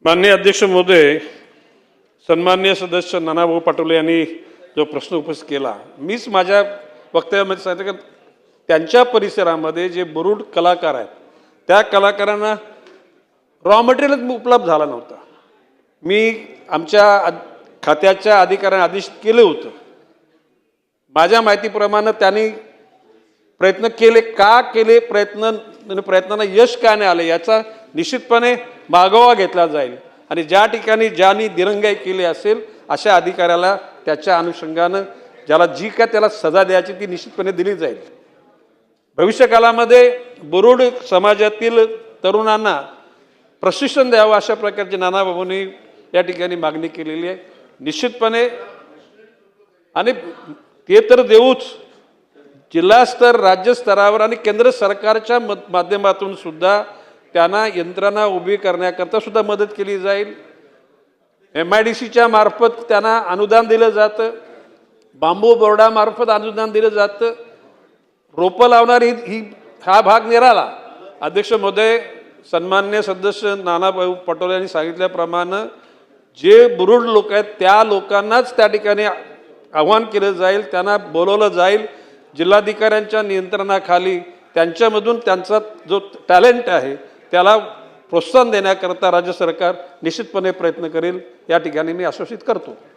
माननीय अध्यक्ष महोदय, सन्माननीय सदस्य नानाभाऊ पाटोले यांनी जो प्रश्न उपस्थित केला, मीच माझ्या वक्तव्यामध्ये सांगितलं की त्यांच्या परिसरामध्ये जे बुरुड कलाकार आहेत त्या कलाकारांना रॉ मटेरियलच उपलब्ध झाला नव्हता। मी आमच्या खात्याच्या अधिकाऱ्यांना आदेश केले होते। माझ्या माहितीप्रमाणे त्यांनी प्रयत्न केले, का केले प्रयत्नांना यश का नाही आले याचा निश्चितपणे मागोवा घेतला जाईल आणि ज्या ठिकाणी ज्यांनी दिरंगाई केली असेल अशा अधिकाऱ्याला त्याच्या अनुषंगाने ज्याला जी काय त्याला सजा द्यायची ती निश्चितपणे दिली जाईल। भविष्यकाळामध्ये बुरुड समाजातील तरुणांना प्रशिक्षण द्यावं अशा प्रकारचे नानाभाऊंनी या ठिकाणी मागणी केलेली आहे निश्चितपणे, आणि ते तर देऊच, जिल्हा स्तर राज्य स्तरावर आणि केंद्र सरकारच्या माध्यमातून सुद्धा त्यांना यंत्रणा उभी करण्याकरता सुद्धा मदत केली जाईल। MIDCच्या मार्फत त्यांना अनुदान दिलं जातं, बांबू बोर्डामार्फत अनुदान दिलं जातं, रोपं लावणारी हा भाग निराला। अध्यक्ष महोदय, सन्माननीय सदस्य नानाभाऊ पाटोले यांनी सांगितल्याप्रमाणे जे बुरुड लोक आहेत त्या लोकांनाच त्या ठिकाणी आव्हान केलं जाईल, त्यांना बोलवलं जाईल, जिल्हाधिकाऱ्यांच्या नियंत्रणाखाली त्यांच्यामधून त्यांचा जो टॅलेंट आहे त्याला प्रोत्साहन देण्याकरता राज्य सरकार निश्चितपणे प्रयत्न करेल, या ठिकाणी मी आश्वासित करतो।